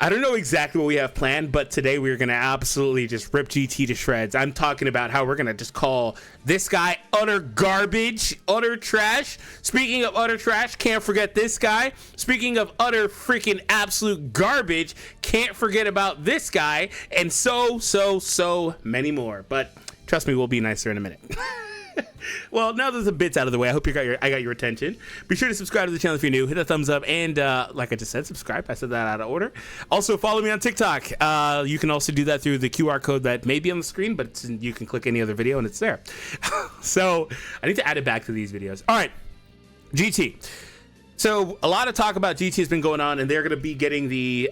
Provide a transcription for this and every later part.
I don't know exactly what we have planned, but today we're going to absolutely just rip GT to shreds. I'm talking about how we're going to just call this guy utter garbage, utter trash. Speaking of utter trash, can't forget this guy. Speaking of utter freaking absolute garbage, can't forget about this guy, and so many more. But trust me, we'll be nicer in a minute. Well, now that the bits out of the way, I hope I got your attention. Be sure to subscribe to the channel if you're new. Hit a thumbs up, and like I just said, subscribe. I said that out of order. Also, follow me on TikTok. You can also do that through the QR code that may be on the screen, but you can click any other video and it's there. So I need to add it back to these videos. All right, GT. So a lot of talk about GT has been going on, and they're going to be getting the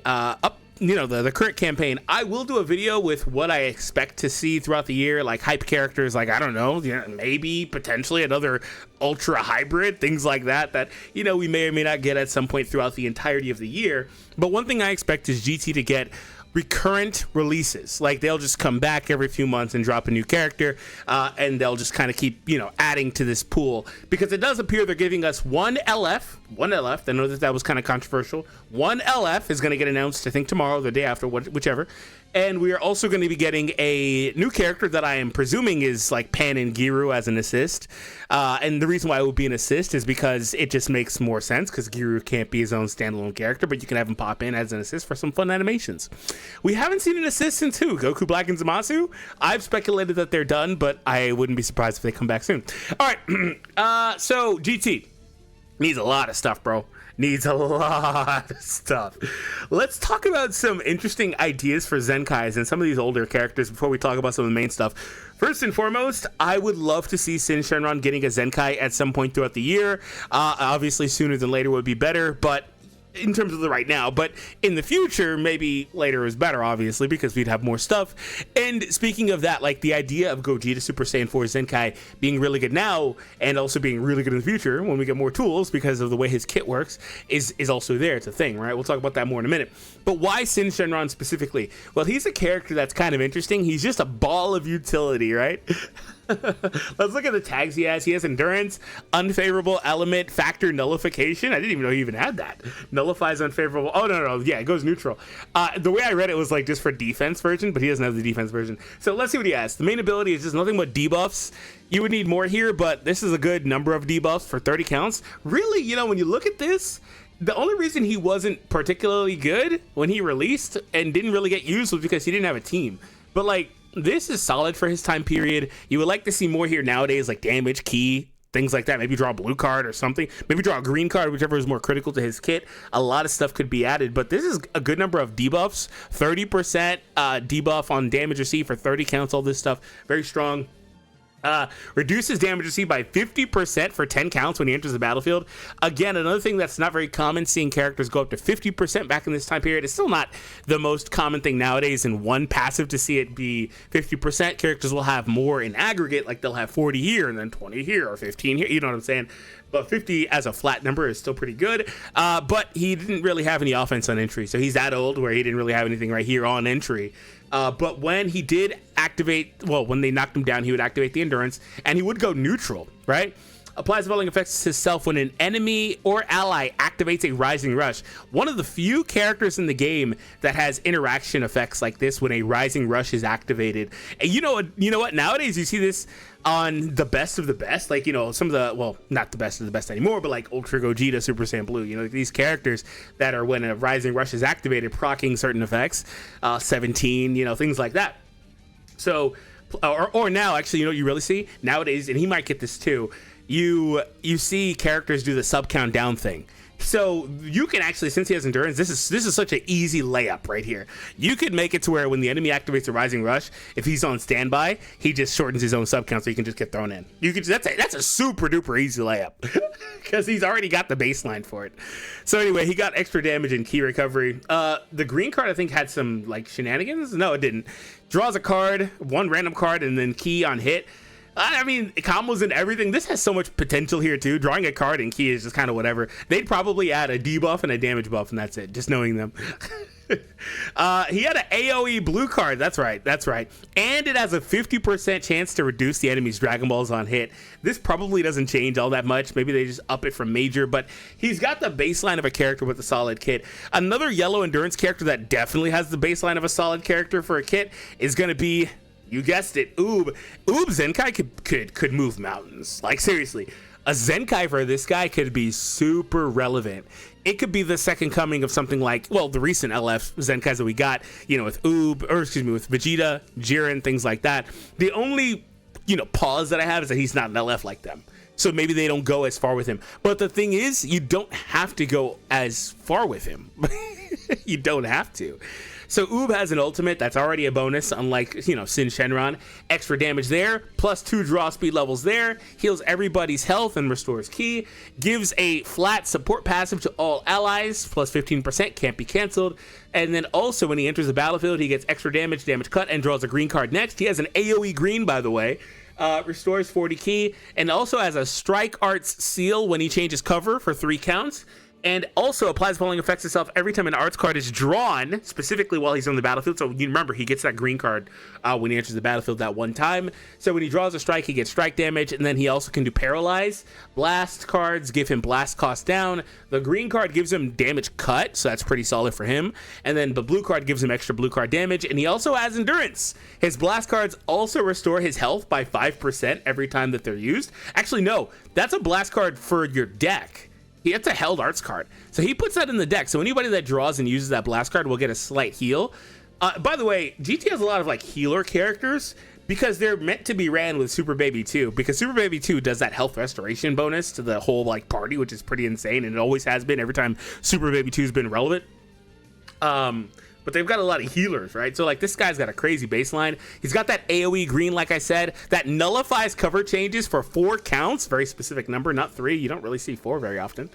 the current campaign. I will do a video with what I expect to see throughout the year, like hype characters, like I don't know, maybe potentially another ultra hybrid, things like that we may or may not get at some point throughout the entirety of the year. But one thing I expect is GT to get recurrent releases. Like they'll just come back every few months and drop a new character, and they'll just kind of keep adding to this pool, because it does appear they're giving us one LF. I know that was kind of controversial. One LF is going to get announced, I think tomorrow, the day after, whichever. And we are also going to be getting a new character that I am presuming is like Pan and Giru as an assist. And the reason why it would be an assist is because it just makes more sense, because Giru can't be his own standalone character, but you can have him pop in as an assist for some fun animations. We haven't seen an assist since who? Goku Black and Zamasu? I've speculated that they're done, but I wouldn't be surprised if they come back soon. All right, so GT needs a lot of stuff, bro. Needs a lot of stuff. Let's talk about some interesting ideas for Zenkais and some of these older characters before we talk about some of the main stuff. First and foremost, I would love to see Shenron getting a Zenkai at some point throughout the year. Obviously, sooner than later would be better, but in terms of the right now, but in the future, maybe later is better, obviously, because we'd have more stuff. And speaking of that, like the idea of Gogeta Super Saiyan 4 Zenkai being really good now and also being really good in the future when we get more tools because of the way his kit works is also there. It's a thing, right? We'll talk about that more in a minute. But why Shenron specifically? Well, he's a character that's kind of interesting. He's just a ball of utility, right? Let's look at the tags he has. He has endurance, unfavorable element, factor nullification. I didn't even know he even had that. Nullifies unfavorable. Oh, no. Yeah, it goes neutral. The way I read it was like just for defense version, but he doesn't have the defense version. So let's see what he has. The main ability is just nothing but debuffs. You would need more here, but this is a good number of debuffs for 30 counts. Really, when you look at this, the only reason he wasn't particularly good when he released and didn't really get used was because he didn't have a team. But like, this is solid for his time period. You would like to see more here nowadays, like damage, key, things like that. Maybe draw a blue card or something. Maybe draw a green card, whichever is more critical to his kit. A lot of stuff could be added, but this is a good number of debuffs. 30% debuff on damage received for 30 counts, all this stuff. Very strong. Reduces damage received by 50% for 10 counts when he enters the battlefield. Again, another thing that's not very common, seeing characters go up to 50% back in this time period. It's still not the most common thing nowadays in one passive to see it be 50%. Characters will have more in aggregate, like they'll have 40 here and then 20 here or 15 here, you know what I'm saying? But 50 as a flat number is still pretty good. But he didn't really have any offense on entry, so he's that old where he didn't really have anything right here on entry. But when he did activate, well, when they knocked him down, he would activate the endurance, and he would go neutral, right? Applies leveling effects to himself when an enemy or ally activates a rising rush. One of the few characters in the game that has interaction effects like this when a rising rush is activated. And you know what? Nowadays you see this on the best of the best, like some of the, well, not the best of the best anymore, but like Ultra Gogeta Super Saiyan Blue. These characters that are, when a rising rush is activated, proccing certain effects, 17, things like that. So, or now actually, you really see nowadays, and he might get this too. You see characters do the sub count down thing. So you can actually, since he has endurance, this is such an easy layup right here. You could make it to where when the enemy activates a rising rush, if he's on standby, he just shortens his own sub count so he can just get thrown in. That's a super duper easy layup because he's already got the baseline for it. So anyway, he got extra damage and key recovery. The green card I think had some like shenanigans. No, it didn't. Draws a card, one random card, and then key on hit. I mean, combos and everything. This has so much potential here too. Drawing a card and key is just kind of whatever. They'd probably add a debuff and a damage buff, and that's it. Just knowing them. He had an AoE blue card. That's right. That's right. And it has a 50% chance to reduce the enemy's Dragon Balls on hit. This probably doesn't change all that much. Maybe they just up it from major, but he's got the baseline of a character with a solid kit. Another yellow endurance character that definitely has the baseline of a solid character for a kit is going to be, you guessed it, Oob. Oob Zenkai could move mountains. Like, seriously. A Zenkai for this guy could be super relevant. It could be the second coming of something like, well, the recent LF Zenkais that we got, you know, with with Vegeta, Jiren, things like that. The only, pause that I have is that he's not an LF like them. So maybe they don't go as far with him. But the thing is, you don't have to go as far with him. You don't have to. So Oob has an ultimate that's already a bonus, unlike, Sin Shenron. Extra damage there, plus 2 draw speed levels there, heals everybody's health and restores ki, gives a flat support passive to all allies, plus 15%, can't be canceled. And then also when he enters the battlefield, he gets extra damage cut, and draws a green card next. He has an AoE green, by the way. Restores 40 ki, and also has a Strike Arts seal when he changes cover for 3 counts. And also applies falling effects itself every time an arts card is drawn, specifically while he's on the battlefield. So you remember, he gets that green card when he enters the battlefield that one time. So when he draws a strike, he gets strike damage, and then he also can do paralyze. Blast cards give him blast cost down. The green card gives him damage cut, so that's pretty solid for him. And then the blue card gives him extra blue card damage, and he also has endurance. His blast cards also restore his health by 5% every time that they're used. Actually, no, that's a blast card for your deck. It's a held arts card, so he puts that in the deck, so anybody that draws and uses that blast card will get a slight heal. By the way, GT has a lot of like healer characters because they're meant to be ran with Super Baby 2, because Super Baby 2 does that health restoration bonus to the whole like party, which is pretty insane, and it always has been every time Super Baby 2 has been relevant. But they've got a lot of healers, right? So like this guy's got a crazy baseline. He's got that AoE green, like I said, that nullifies cover changes for 4 counts. Very specific number, not 3. You don't really see 4 very often.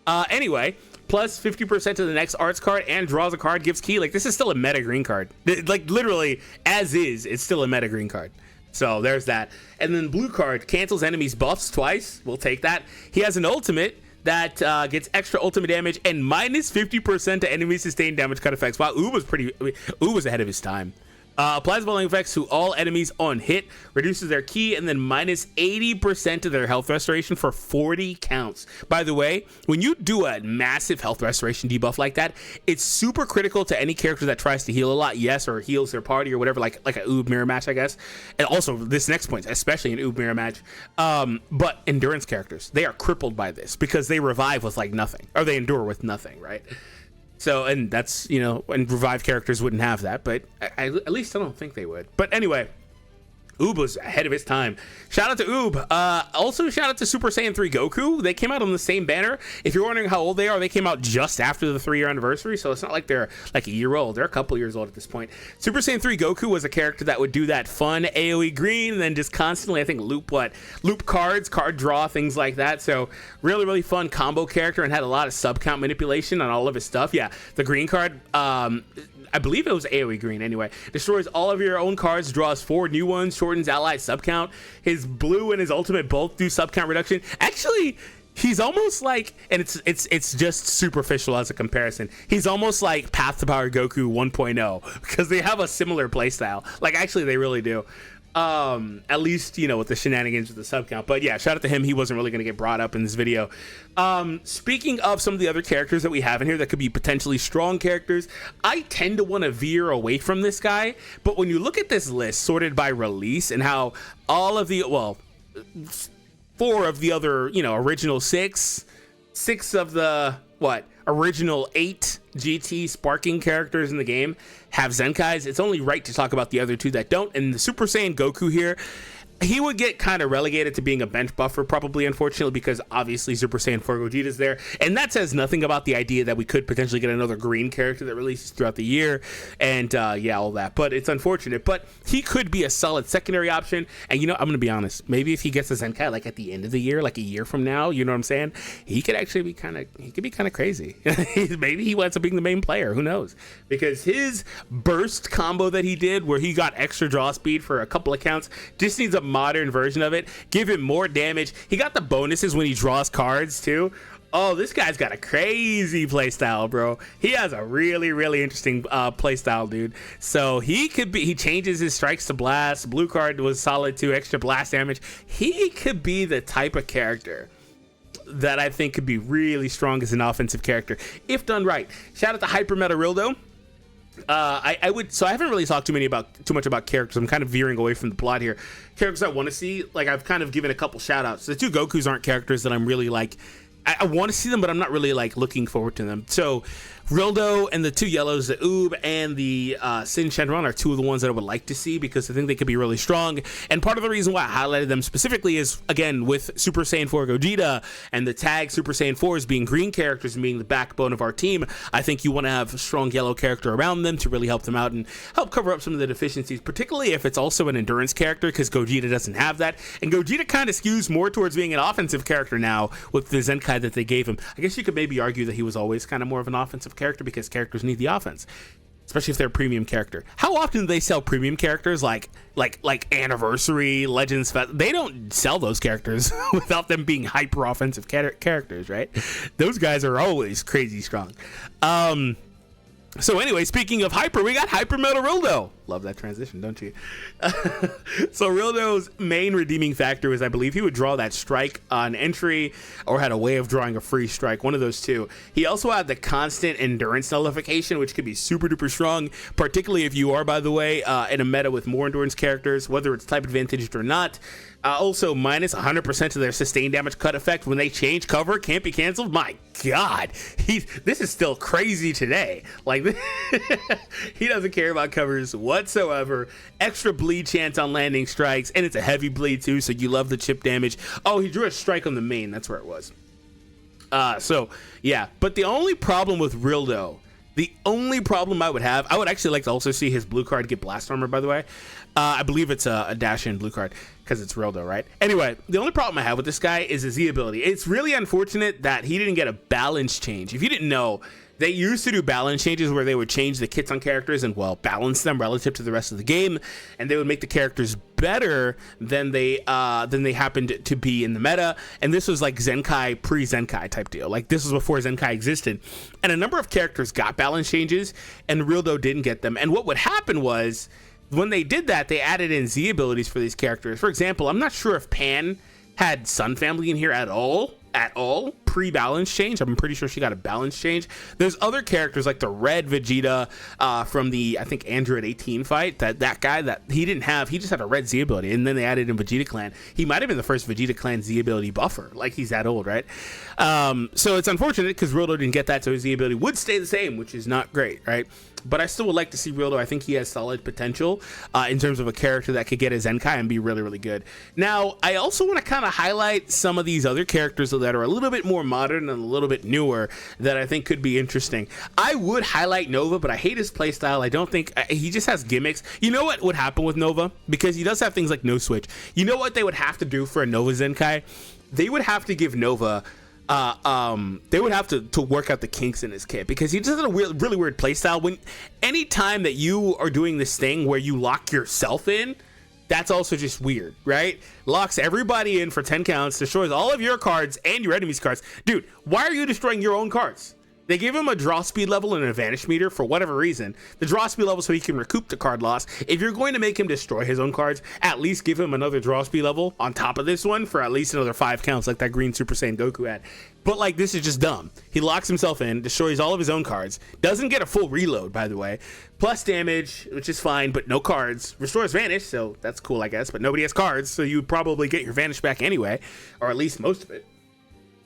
Anyway, plus 50% to the next arts card, and draws a card, gives ki. Like, this is still a meta green card. Like, literally, as is, it's still a meta green card. So there's that. And then blue card cancels enemies buffs twice. We'll take that. He has an ultimate that gets extra ultimate damage and minus 50% to enemy sustained damage cut effects. Wow, Oob was ahead of his time. Applies falling effects to all enemies on hit, reduces their ki, and then minus 80% to their health restoration for 40 counts. By the way, when you do a massive health restoration debuff like that, it's super critical to any character that tries to heal a lot, yes, or heals their party or whatever, like a Oob mirror match, I guess. And also this next point, especially an Oob mirror match. But endurance characters, they are crippled by this because they revive with like nothing, or they endure with nothing, right? So, and that's, and revive characters wouldn't have that, but at least I don't think they would. But anyway, Oob was ahead of his time. Shout out to Oob. Also, shout out to Super Saiyan 3 Goku. They came out on the same banner. If you're wondering how old they are, they came out just after the 3-year anniversary, so it's not like they're like a year old. They're a couple years old at this point. Super Saiyan 3 Goku was a character that would do that fun AoE green, and then just constantly, I think, loop cards, card draw, things like that. So really, really fun combo character, and had a lot of sub count manipulation on all of his stuff. Yeah, the green card, I believe it was AoE green anyway. Destroys all of your own cards, draws 4 new ones, shortens ally sub count. His blue and his ultimate both do sub count reduction. Actually, he's almost like, and it's just superficial as a comparison, he's almost like Path to Power Goku 1.0 because they have a similar playstyle. Like, actually, they really do. At least, with the shenanigans with the sub count. But yeah, shout out to him. He wasn't really going to get brought up in this video. Speaking of some of the other characters that we have in here that could be potentially strong characters, I tend to want to veer away from this guy. But when you look at this list sorted by release and how all of the, 4 of the other, original 6 of the, original 8 GT sparking characters in the game have Zenkais, it's only right to talk about the other 2 that don't. And the Super Saiyan Goku here, he would get kind of relegated to being a bench buffer, probably, unfortunately, because obviously Super Saiyan 4 Gogeta is there. And that says nothing about the idea that we could potentially get another green character that releases throughout the year. And all that. But it's unfortunate. But he could be a solid secondary option. And, I'm going to be honest. Maybe if he gets a Zenkai, like at the end of the year, like a year from now, you know what I'm saying? He could actually be kind of crazy. Maybe he winds up being the main player. Who knows? Because his burst combo that he did, where he got extra draw speed for a couple accounts, just needs a modern version of it. Give him more damage. He got the bonuses when he draws cards too. Oh, this guy's got a crazy playstyle, bro. He has a really, really interesting playstyle, dude. So he changes his strikes to blast. Blue card was solid too, extra blast damage. He could be the type of character that I think could be really strong as an offensive character if done right. Shout out to Hyper Meta Rildo. I haven't really talked too much about characters. I'm kind of veering away from the plot here. Characters I want to see, like I've kind of given a couple shout outs. The two Gokus aren't characters that I'm really like, I want to see them, but I'm not really like looking forward to them. So Rildo and the two yellows, the Oob and the Sin Shenron, are two of the ones that I would like to see because I think they could be really strong. And part of the reason why I highlighted them specifically is, again, with Super Saiyan 4 Gogeta and the tag Super Saiyan 4s being green characters and being the backbone of our team, I think you want to have a strong yellow character around them to really help them out and help cover up some of the deficiencies, particularly if it's also an endurance character, because Gogeta doesn't have that. And Gogeta kind of skews more towards being an offensive character now with the Zenkai that they gave him. I guess you could maybe argue that he was always kind of more of an offensive character because characters need the offense, especially if they're a premium character. How often do they sell premium characters like Anniversary, Legends Fest? They don't sell those characters without them being hyper offensive characters, right? Those guys are always crazy strong. So anyway, speaking of hyper, we got Hyper Meta Rildo. Love that transition, don't you? So Rildo's main redeeming factor was, I believe, he would draw that strike on entry or had a way of drawing a free strike, one of those two. He also had the constant endurance nullification, which could be super duper strong, particularly if you are, by the way, in a meta with more endurance characters, whether it's type advantaged or not. Also, minus 100% of their sustained damage cut effect when they change cover can't be canceled. My God, this is still crazy today. Like, he doesn't care about covers whatsoever. Extra bleed chance on landing strikes, and it's a heavy bleed too, so you love the chip damage. Oh, he drew a strike on the main. That's where it was. So yeah, but the only problem with Rildo, the only problem I would actually like to also see his blue card get blast armor, by the way. I believe it's a dash in blue card because it's Rildo, right? Anyway, the only problem I have with this guy is his Z ability. It's really unfortunate that he didn't get a balance change. If you didn't know, they used to do balance changes where they would change the kits on characters and, well, balance them relative to the rest of the game, and they would make the characters better than they happened to be in the meta. And this was like Zenkai, pre-Zenkai type deal. Like, this was before Zenkai existed, and a number of characters got balance changes, and Rildo didn't get them. And what would happen was, when they did that, they added in Z abilities for these characters. For example, I'm not sure if Pan had Sun Family in here at all pre-balance change. I'm pretty sure she got a balance change. There's other characters like the red Vegeta from the, I think, Android 18 fight, that guy that he didn't have. He just had a red Z ability, and then they added in Vegeta Clan. He might have been the first Vegeta Clan Z ability buffer. Like, he's that old, right? So it's unfortunate because Rildo didn't get that, so his Z ability would stay the same, which is not great, right? But I still would like to see Rildo. I think he has solid potential in terms of a character that could get a Zenkai and be really, really good. Now, I also want to kind of highlight some of these other characters that are a little bit more modern and a little bit newer that I think could be interesting. I would highlight Nova, but I hate his playstyle. I don't think he just has gimmicks. You know what would happen with Nova? Because he does have things like no switch. You know what they would have to do for a Nova Zenkai? They would have to give Nova they would have to work out the kinks in his kit, because he just has a really weird playstyle. When anytime that you are doing this thing where you lock yourself in, that's also just weird, right? Locks everybody in for 10 counts, destroys all of your cards and your enemy's cards. Dude, why are you destroying your own cards? They give him a draw speed level and an advantage meter for whatever reason. The draw speed level so he can recoup the card loss. If you're going to make him destroy his own cards, at least give him another draw speed level on top of this one for at least another 5 counts like that green Super Saiyan Goku had. But like, this is just dumb. He locks himself in, destroys all of his own cards, doesn't get a full reload, by the way, plus damage, which is fine, but no cards. Restores Vanish, so that's cool, I guess, but nobody has cards, so you probably get your Vanish back anyway, or at least most of it.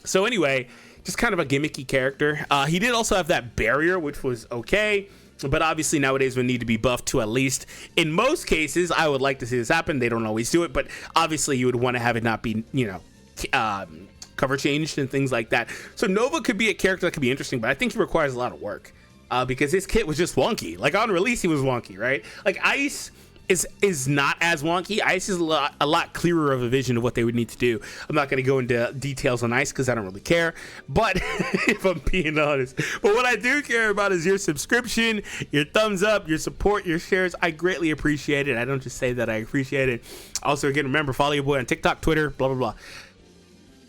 So anyway, just kind of a gimmicky character. He did also have that barrier, which was okay, but obviously nowadays would need to be buffed to, at least in most cases, I would like to see this happen. They don't always do it, but obviously you would want to have it not be, you know, cover changed and things like that. So Nova could be a character that could be interesting, but I think he requires a lot of work because his kit was just wonky. Like, on release, he was wonky, right? Like, Ice is not as wonky. Ice is a lot clearer of a vision of what they would need to do. I'm not going to go into details on Ice because I don't really care, but if I'm being honest. But what I do care about is your subscription, your thumbs up, your support, your shares. I greatly appreciate it. I don't just say that, I appreciate it. Also, again, remember, follow your boy on TikTok, Twitter, blah, blah, blah.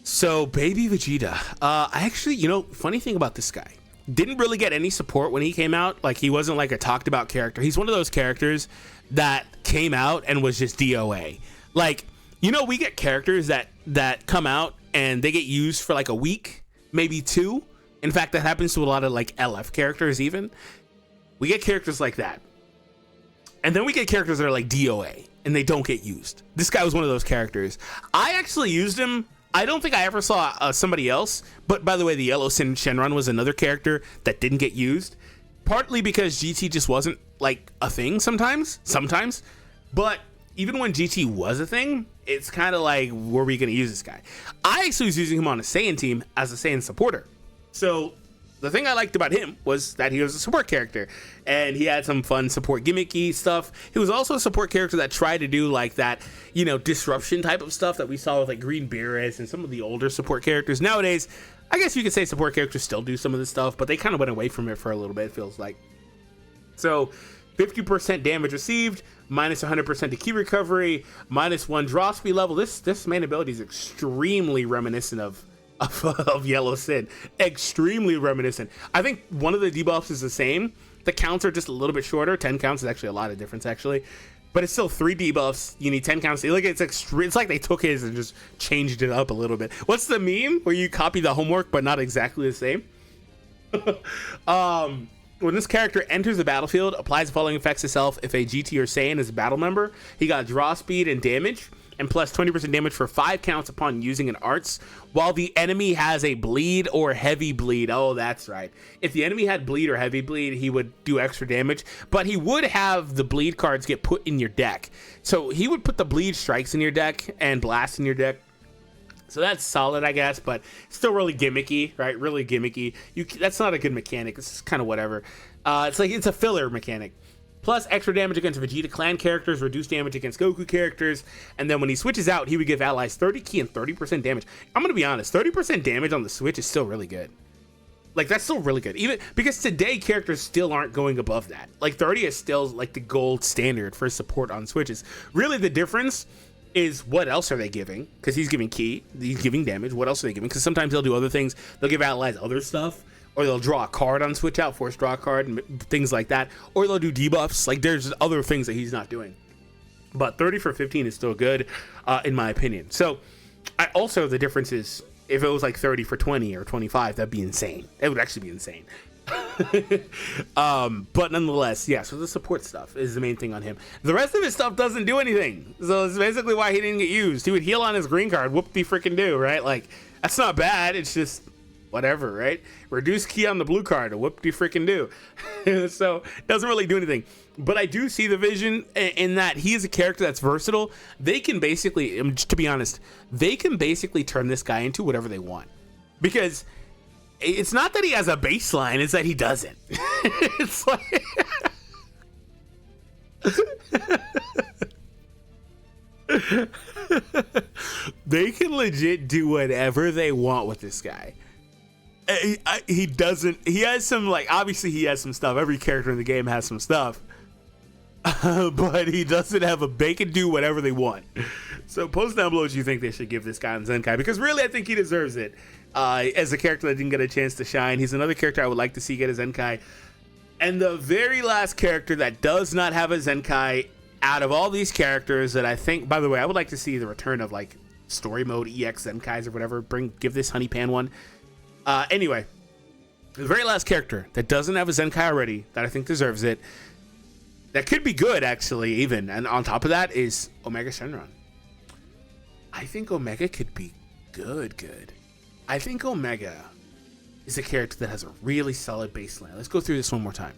So baby Vegeta, I actually, funny thing about this guy, didn't really get any support when he came out. Like, he wasn't like a talked about character. He's one of those characters that came out and was just DOA. Like, we get characters that come out and they get used for like a week, maybe 2. In fact, that happens to a lot of like LF characters even. We get characters like that. And then we get characters that are like DOA and they don't get used. This guy was one of those characters. I actually used him. I don't think I ever saw somebody else. But by the way, the yellow Shenron was another character that didn't get used. Partly because GT just wasn't like a thing sometimes. But even when GT was a thing, it's kind of like, were we going to use this guy? I actually was using him on a Saiyan team as a Saiyan supporter. So the thing I liked about him was that he was a support character and he had some fun support gimmicky stuff. He was also a support character that tried to do like that, disruption type of stuff that we saw with like Green Beerus and some of the older support characters. Nowadays, I guess you could say support characters still do some of this stuff, but they kind of went away from it for a little bit, it feels like. So 50% damage received, minus 100% to key recovery, minus 1 draw speed level. This main ability is extremely reminiscent of Yellow Sin. Extremely reminiscent. I think one of the debuffs is the same. The counts are just a little bit shorter. 10 counts is actually a lot of difference, actually. But it's still 3 debuffs. You need 10 counts. Like, it's like they took his and just changed it up a little bit. What's the meme where you copy the homework but not exactly the same? When this character enters the battlefield, applies the following effects itself. If a GT or Saiyan is a battle member, he got draw speed and damage, and plus 20% damage for 5 counts upon using an arts, while the enemy has a bleed or heavy bleed. Oh, that's right. If the enemy had bleed or heavy bleed, he would do extra damage, but he would have the bleed cards get put in your deck. So he would put the bleed strikes in your deck and blast in your deck. So that's solid, I guess, but still really gimmicky, right? Really gimmicky. That's not a good mechanic. This is kind of whatever. It's a filler mechanic. Plus extra damage against Vegeta clan characters, reduced damage against Goku characters, and then when he switches out, he would give allies 30 key and 30% damage. I'm gonna be honest, 30% damage on the Switch is still really good. Like, that's still really good, even because today characters still aren't going above that. Like, 30 is still like the gold standard for support on Switches. Really, the difference is what else are they giving? Because he's giving key, he's giving damage. What else are they giving? Because sometimes they'll do other things. They'll give allies other stuff, or they'll draw a card on switch out, force draw a card, and things like that. Or they'll do debuffs. Like, there's other things that he's not doing. But 30 for 15 is still good, in my opinion. So, the difference is, if it was like 30 for 20 or 25, that'd be insane. It would actually be insane. But nonetheless, yeah, so the support stuff is the main thing on him. The rest of his stuff doesn't do anything, so it's basically why he didn't get used. He would heal on his green card, whoop-de-frickin-do, right? Like, that's not bad, it's just whatever, right? Reduce key on the blue card, whoop-de-frickin-do. So, doesn't really do anything. But I do see the vision in that he is a character that's versatile. They can basically, to be honest, they can basically turn this guy into whatever they want. Because it's not that he has a baseline, it's that he doesn't. It's like they can legit do whatever they want with this guy. He doesn't, he has some, like, obviously he has some stuff. Every character in the game has some stuff. But he doesn't have they can do whatever they want. So post down below what you think they should give this guy on Zenkai, because really I think he deserves it. As a character that didn't get a chance to shine, he's another character I would like to see get a Zenkai. And the very last character that does not have a Zenkai out of all these characters that I think, by the way, I would like to see the return of like story mode EX Zenkais or whatever. Give this Honey Pan one. Anyway, the very last character that doesn't have a Zenkai already that I think deserves it, that could be good actually even, and on top of that is Omega Shenron. I think Omega could be good. I think Omega is a character that has a really solid baseline. Let's go through this one more time.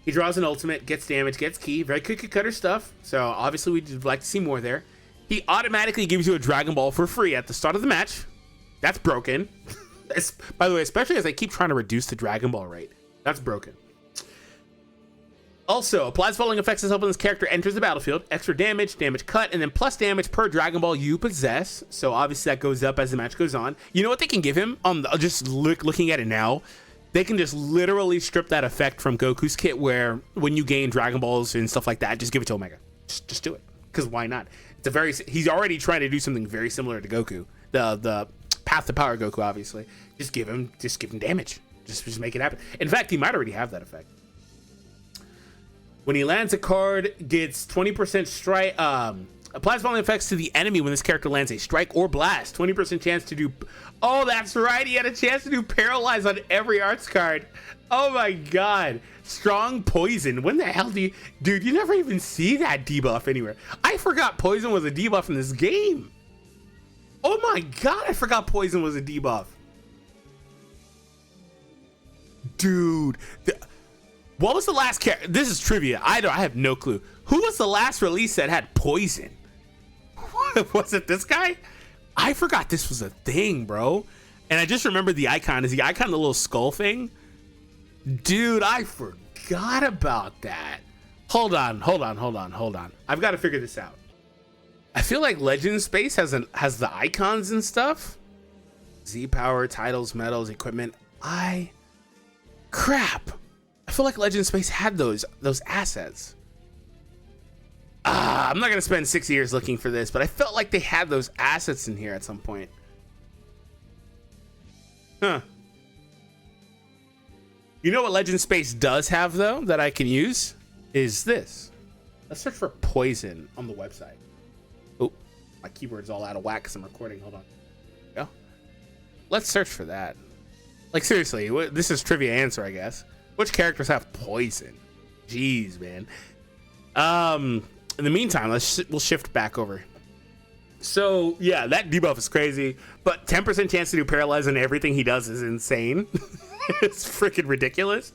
He draws an ultimate, gets damage, gets key, very cookie cutter stuff. So obviously we'd like to see more there. He automatically gives you a Dragon Ball for free at the start of the match. That's broken. By the way, especially as I keep trying to reduce the Dragon Ball rate. That's broken. Also, applies following effects as when this character enters the battlefield. Extra damage, damage cut, and then plus damage per Dragon Ball you possess. So obviously that goes up as the match goes on. You know what they can give him? Just looking at it now, they can just literally strip that effect from Goku's kit where when you gain Dragon Balls and stuff like that, just give it to Omega. Just do it. Because why not? He's already trying to do something very similar to Goku. The Path to Power Goku, obviously. Just give him damage. Just make it happen. In fact, he might already have that effect. When he lands a card, gets 20% strike. Applies volume effects to the enemy when this character lands a strike or blast. 20% chance to do. Oh, that's right. He had a chance to do paralyze on every arts card. Oh my god. Strong poison. When the hell do you. Dude, you never even see that debuff anywhere. I forgot poison was a debuff in this game. Oh my god, I forgot poison was a debuff. Dude. What was the last character? This is trivia. I have no clue. Who was the last release that had poison? Was it this guy? I forgot this was a thing, bro. And I just remember the icon. Is the icon the little skull thing? Dude, I forgot about that. Hold on. I've got to figure this out. I feel like Legend Space has the icons and stuff. Z power, titles, medals, equipment. Crap. I feel like Legend Space had those assets. I'm not gonna spend 6 years looking for this, but I felt like they had those assets in here at some point. Huh. You know what Legend Space does have though that I can use is this. Let's search for poison on the website. Oh, my keyboard's all out of whack because I'm recording. Hold on. There we go. Let's search for that. Like seriously, this is trivia answer, I guess. Which characters have poison? Jeez, man. In the meantime, we'll shift back over. So yeah, that debuff is crazy, but 10% chance to do paralyze on everything he does is insane. It's freaking ridiculous.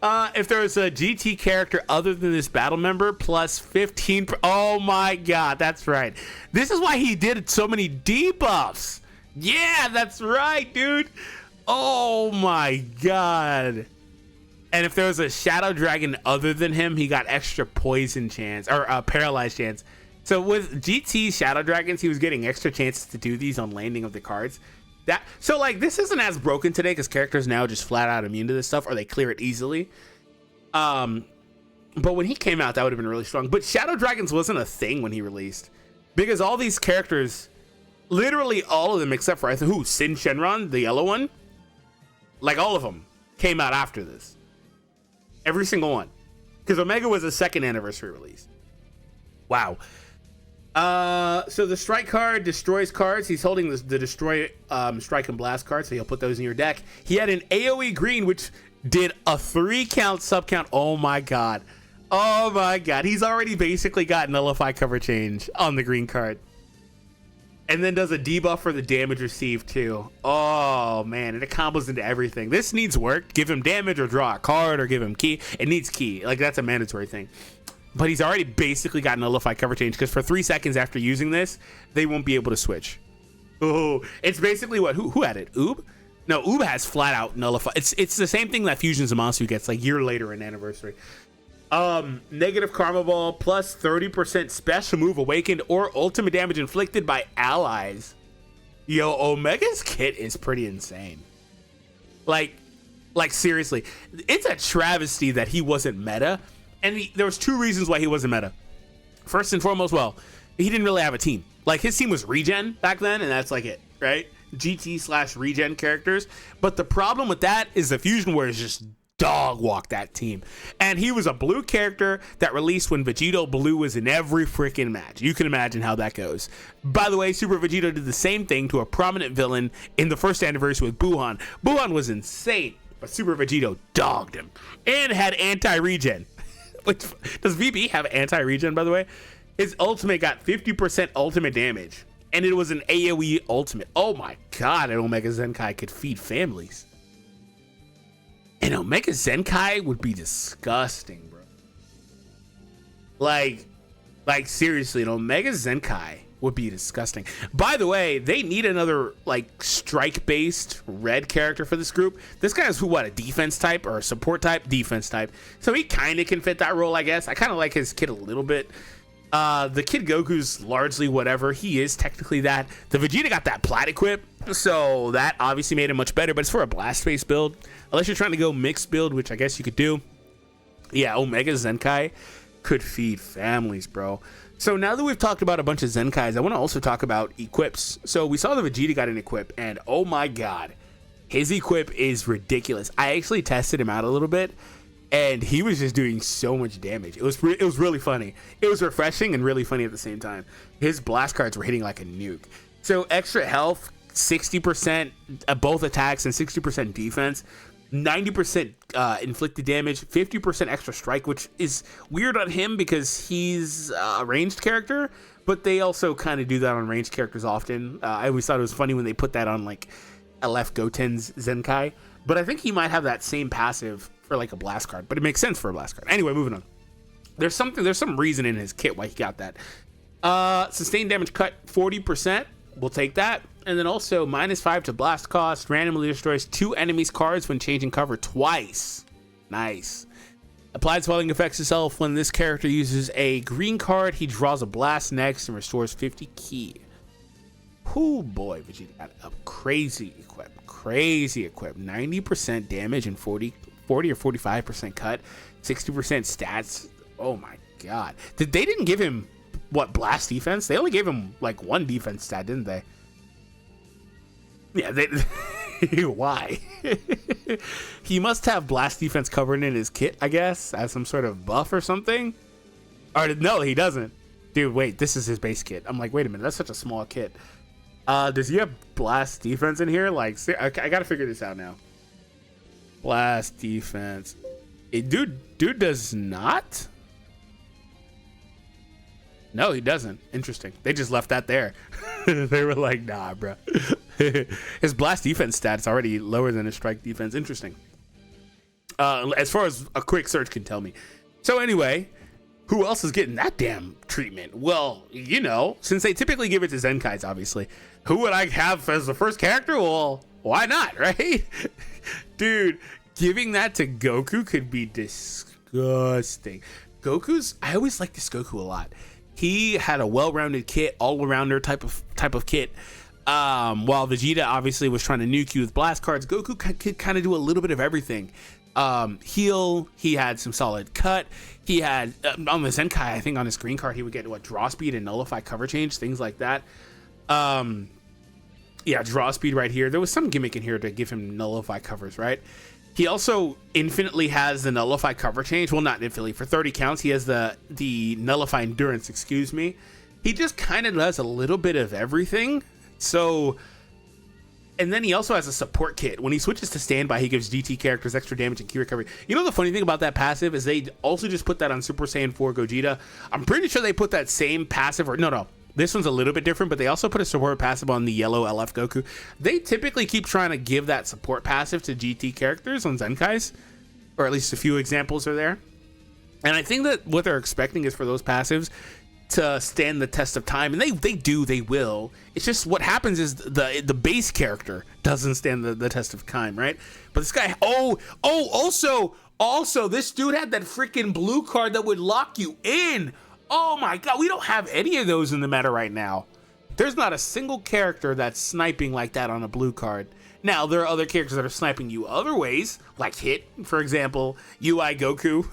If there was a GT character other than this battle member, plus 15. Oh my god, that's right. This is why he did so many debuffs. Yeah, that's right, dude. Oh my god. And if there was a Shadow Dragon other than him, he got extra poison chance or paralyzed chance. So with GT Shadow Dragons, he was getting extra chances to do these on landing of the cards. So like this isn't as broken today because characters now just flat out immune to this stuff or they clear it easily. But when he came out, that would have been really strong. But Shadow Dragons wasn't a thing when he released because all these characters, literally all of them except for Sin Shenron, the yellow one, like all of them came out after this. Every single one. Because Omega was a second anniversary release. Wow. So the strike card destroys cards. He's holding the destroy strike and blast card, so he'll put those in your deck. He had an AoE green, which did a 3-count sub count. Oh my god. Oh my god. He's already basically got nullify cover change on the green card. And then does a debuff for the damage received too. Oh man, and it combos into everything. This needs work. Give him damage or draw a card or give him key. It needs key. Like that's a mandatory thing. But he's already basically got nullify cover change because for 3 seconds after using this, they won't be able to switch. Oh, it's basically what? Who had it? Oob? No, Oob has flat out nullify. It's the same thing that Fusion Zamasu gets like a year later in anniversary. Negative Karma Ball plus 30% special move awakened or ultimate damage inflicted by allies. Yo, Omega's kit is pretty insane. Like seriously, it's a travesty that he wasn't meta. And there was 2 reasons why he wasn't meta. First and foremost, well, he didn't really have a team. Like his team was regen back then, and that's like it, right? GT/regen characters. But the problem with that is the Fusion Warriors just dog walk that team. And he was a blue character that released when Vegeta Blue was in every freaking match. You can imagine how that goes. By the way, Super Vegeta did the same thing to a prominent villain in the first anniversary with Buhan. Buhan was insane, but Super Vegeta dogged him and had anti-regen. Which, does VB have anti-regen, by the way? His ultimate got 50% ultimate damage, and it was an AoE ultimate. Oh my god, an Omega Zenkai could feed families. And Omega Zenkai would be disgusting, bro. Like seriously, an Omega Zenkai would be disgusting. By the way, they need another like strike-based red character for this group. This guy is what, a defense type or a support type? Defense type. So he kind of can fit that role, I guess. I kind of like his kid a little bit. The Kid Goku's largely whatever. He is technically that. The Vegeta got that plat equip, so that obviously made him much better, but it's for a blast face build. Unless you're trying to go mixed build, which I guess you could do. Yeah, Omega Zenkai. could feed families, bro. So now that we've talked about a bunch of Zenkais, I want to also talk about equips. So we saw the Vegeta got an equip, and oh my god, his equip is ridiculous. I actually tested him out a little bit, and he was just doing so much damage. It was really funny. It was refreshing and really funny at the same time. His blast cards were hitting like a nuke. So extra health, 60% both attacks and 60% defense, 90% inflicted damage, 50% extra strike, which is weird on him because he's a ranged character, but they also kind of do that on ranged characters often. I always thought it was funny when they put that on like LF Goten's Zenkai, but I think he might have that same passive for like a blast card, but it makes sense for a blast card. Anyway, moving on. There's some reason in his kit why he got that. Sustained damage cut 40%. We'll take that. And then also -5 to blast cost, randomly destroys 2 enemies' cards when changing cover twice. Nice. Applied swelling affects itself when this character uses a green card. He draws a blast next and restores 50 ki. Oh boy, Vegeta got a crazy equip. Crazy equip. 90% damage and 40 or 45% cut, 60% stats. Oh my god. They didn't give him what, blast defense? They only gave him like 1 defense stat, didn't they? Yeah, why? He must have blast defense covered in his kit, I guess, as some sort of buff or something. Or no, he doesn't. Dude, wait, this is his base kit. I'm like, wait a minute, that's such a small kit. Does he have blast defense in here? Like, I gotta figure this out now. Blast defense. Dude does not? No, he doesn't. Interesting. They just left that there. They were like, nah, bro. His blast defense stats already lower than his strike defense. Interesting. As far as a quick search can tell me. So anyway, who else is getting that damn treatment? Well, you know, since they typically give it to Zenkais, obviously. Who would I have as the first character? Well, why not, right? Dude, giving that to Goku could be disgusting. I always liked this Goku a lot. He had a well-rounded kit, all-arounder type of kit. While Vegeta obviously was trying to nuke you with blast cards, Goku could kind of do a little bit of everything. Heal, he had some solid cut. He had, on the Zenkai, I think on his green card, he would get, draw speed and nullify cover change, things like that. Yeah, draw speed right here. There was some gimmick in here to give him nullify covers, right? He also infinitely has the nullify cover change. Well, not infinitely. For 30 counts, he has the nullify endurance, excuse me. He just kind of does a little bit of everything. So, and then he also has a support kit. When he switches to standby, he gives GT characters extra damage and ki recovery. You know the funny thing about that passive is they also just put that on Super Saiyan 4 Gogeta. I'm pretty sure they put that same passive, or no. This one's a little bit different, but they also put a support passive on the yellow LF Goku. They typically keep trying to give that support passive to GT characters on Zenkais, or at least a few examples are there. And I think that what they're expecting is for those passives to stand the test of time, and they will. It's just what happens is the base character doesn't stand the test of time, right? But this guy, also this dude had that freaking blue card that would lock you in. Oh my god, we don't have any of those in the meta right now. There's not a single character that's sniping like that on a blue card. Now, there are other characters that are sniping you other ways, like Hit, for example, UI Goku.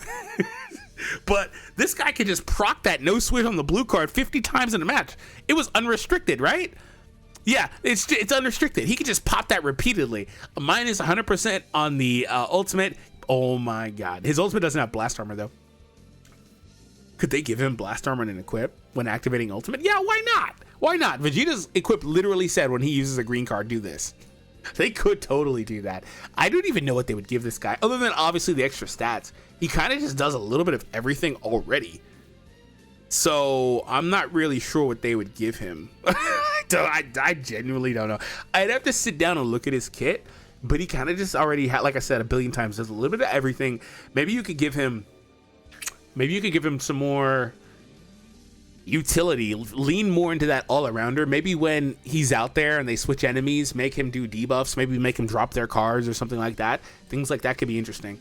But this guy could just proc that no switch on the blue card 50 times in a match. It was unrestricted, right? Yeah, it's unrestricted. He could just pop that repeatedly. Minus 100% on the ultimate. Oh my god. His ultimate doesn't have blast armor, though. Could they give him blast armor and an equip when activating ultimate? Yeah, why not? Why not? Vegeta's equip literally said when he uses a green card, do this. They could totally do that. I don't even know what they would give this guy, other than obviously the extra stats. He kind of just does a little bit of everything already. So I'm not really sure what they would give him. I genuinely don't know. I'd have to sit down and look at his kit, but he kind of just already had, like I said a billion times, does a little bit of everything. Maybe you could give him some more utility, lean more into that all-arounder. Maybe when he's out there and they switch enemies, make him do debuffs, maybe make him drop their cards or something like that. Things like that could be interesting.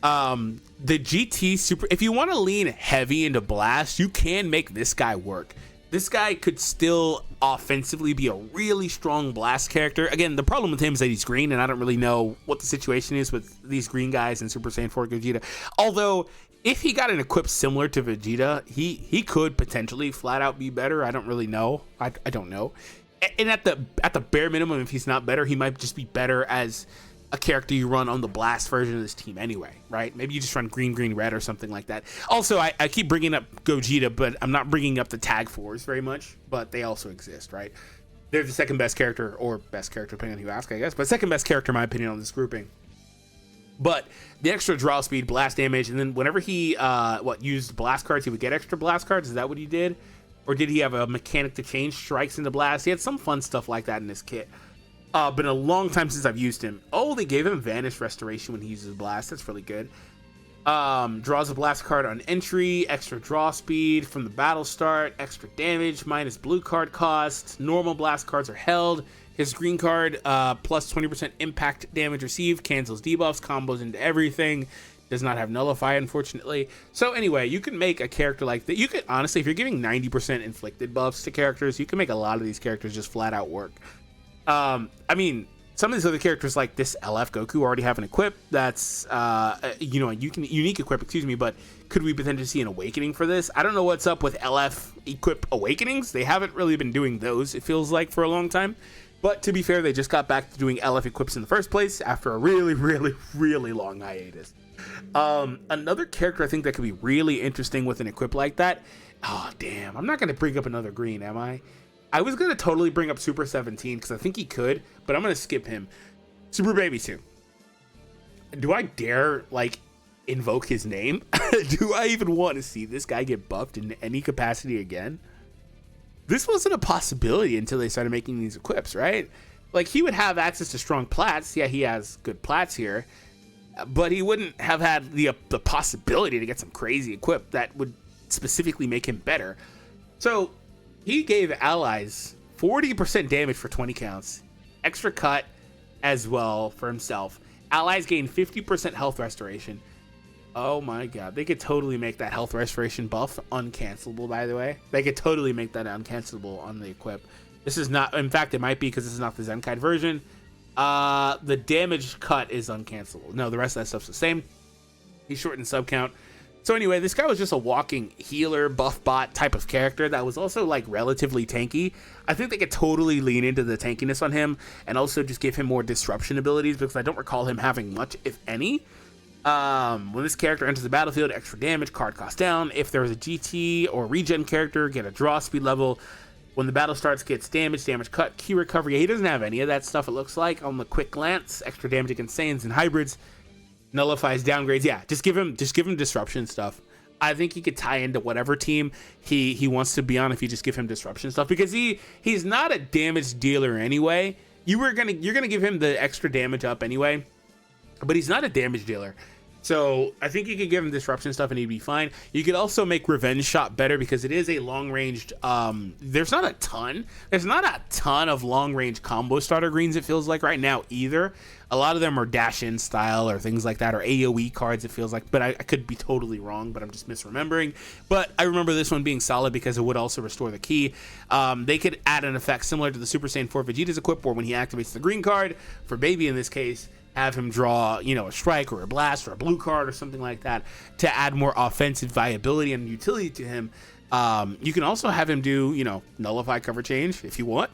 The GT Super, if you want to lean heavy into blast, you can make this guy work. This guy could still offensively be a really strong blast character. Again, the problem with him is that he's green, and I don't really know what the situation is with these green guys in Super Saiyan 4 Gogeta. Although if he got an equip similar to Vegeta, he could potentially flat out be better. I don't really know. I don't know. And at the bare minimum, if he's not better, he might just be better as a character you run on the blast version of this team anyway, right? Maybe you just run green, green, red or something like that. Also, I keep bringing up Gogeta, but I'm not bringing up the tag 4s very much, but they also exist, right? They're the second best character, or best character, depending on who you ask, I guess, but second best character in my opinion on this grouping. But the extra draw speed, blast damage, and then whenever he used blast cards, he would get extra blast cards. Is that what he did? Or did he have a mechanic to change strikes into blast? He had some fun stuff like that in this kit. Been a long time since I've used him. Oh, they gave him Vanish Restoration when he uses blast. That's really good. Draws a blast card on entry, extra draw speed from the battle start, extra damage, minus blue card cost. Normal blast cards are held. His green card, plus 20% impact damage received, cancels debuffs, combos into everything. Does not have Nullify, unfortunately. So anyway, you can make a character like that. You could, honestly, if you're giving 90% inflicted buffs to characters, you can make a lot of these characters just flat out work. I mean, some of these other characters like this LF Goku already have an equip that's, you know, unique equip, excuse me, but could we potentially see an awakening for this? I don't know what's up with LF equip awakenings. They haven't really been doing those, it feels like, for a long time. But to be fair, they just got back to doing LF equips in the first place after a really, really, really long hiatus. Another character I think that could be really interesting with an equip like that. Oh, damn. I'm not going to bring up another green, am I? I was going to totally bring up Super 17 because I think he could, but I'm going to skip him. Super Baby 2. Do I dare, like, invoke his name? Do I even want to see this guy get buffed in any capacity again? This wasn't a possibility until they started making these equips, right? Like, he would have access to strong plats. Yeah, he has good plats here. But he wouldn't have had the possibility to get some crazy equip that would specifically make him better. So he gave allies 40% damage for 20 counts, extra cut as well for himself. Allies gain 50% health restoration. Oh my god, they could totally make that health restoration buff uncancelable, by the way. They could totally make that uncancelable on the equip. This is not, in fact, it might be because this is not the Zenkai version. The damage cut is uncancelable. No, the rest of that stuff's the same. He shortened sub count. So anyway, this guy was just a walking healer, buff bot type of character that was also like relatively tanky. I think they could totally lean into the tankiness on him and also just give him more disruption abilities because I don't recall him having much, if any. When this character enters the battlefield, extra damage, card cost down. If there was a GT or regen character, get a draw speed level. When the battle starts, gets damage cut, key recovery. Yeah, he doesn't have any of that stuff, it looks like, on the quick glance. Extra damage against Saiyans and hybrids. Nullifies downgrades. Yeah, just give him disruption stuff. I think he could tie into whatever team he wants to be on if you just give him disruption stuff, because he's not a damage dealer anyway. You're gonna give him the extra damage up anyway, but he's not a damage dealer. So I think you could give him disruption stuff and he'd be fine. You could also make revenge shot better because it is a long ranged, there's not a ton of long range combo starter greens, it feels like right now either. A lot of them are dash in style or things like that, or AoE cards, it feels like, but I could be totally wrong, but I'm just misremembering. But I remember this one being solid because it would also restore the key. They could add an effect similar to the Super Saiyan 4 Vegeta's equip, where when he activates the green card, for Baby in this case, have him draw, you know, a strike or a blast or a blue card or something like that to add more offensive viability and utility to him. You can also have him do, you know, nullify cover change if you want,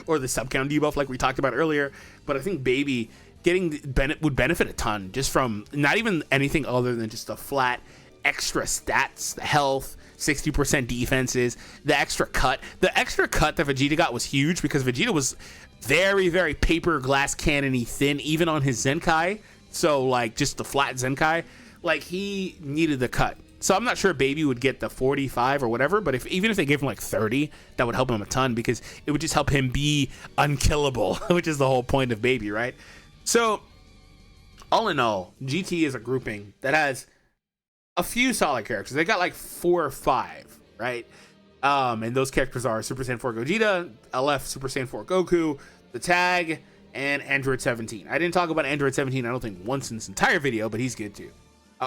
or the sub count debuff like we talked about earlier. But I think Baby would benefit a ton just from not even anything other than just the flat extra stats, the health, 60% defenses, the extra cut. The extra cut that Vegeta got was huge because Vegeta was very, very paper glass cannon-y thin, even on his Zenkai. So, like, just the flat Zenkai, like, he needed the cut. So I'm not sure Baby would get the 45 or whatever, but even if they gave him like 30, that would help him a ton because it would just help him be unkillable, which is the whole point of Baby, right? So, all in all, GT is a grouping that has a few solid characters. They got like 4 or 5, right? And those characters are Super Saiyan 4 Gogeta, LF Super Saiyan 4 Goku, the Tag, and Android 17. I didn't talk about Android 17, I don't think, once in this entire video, but he's good too.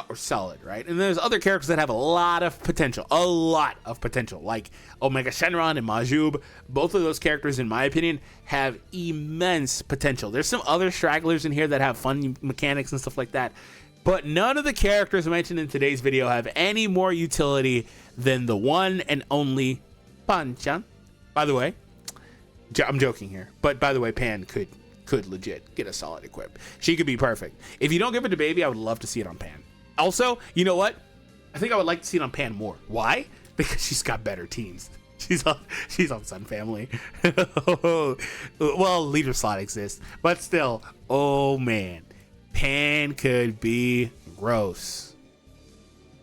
Or solid, right? And there's other characters that have a lot of potential, like Omega Shenron and Majub. Both of those characters, in my opinion, have immense potential. There's some other stragglers in here that have fun mechanics and stuff like that. But none of the characters mentioned in today's video have any more utility than the one and only Pan-chan. By the way, I'm joking here, but by the way, Pan could legit get a solid equip. She could be perfect. If you don't give it to Baby, I would love to see it on Pan. Also, you know what? I think I would like to see it on Pan more. Why? Because she's got better teams. She's on Sun Family. Well, leader slot exists, but still, oh man, Pan could be gross.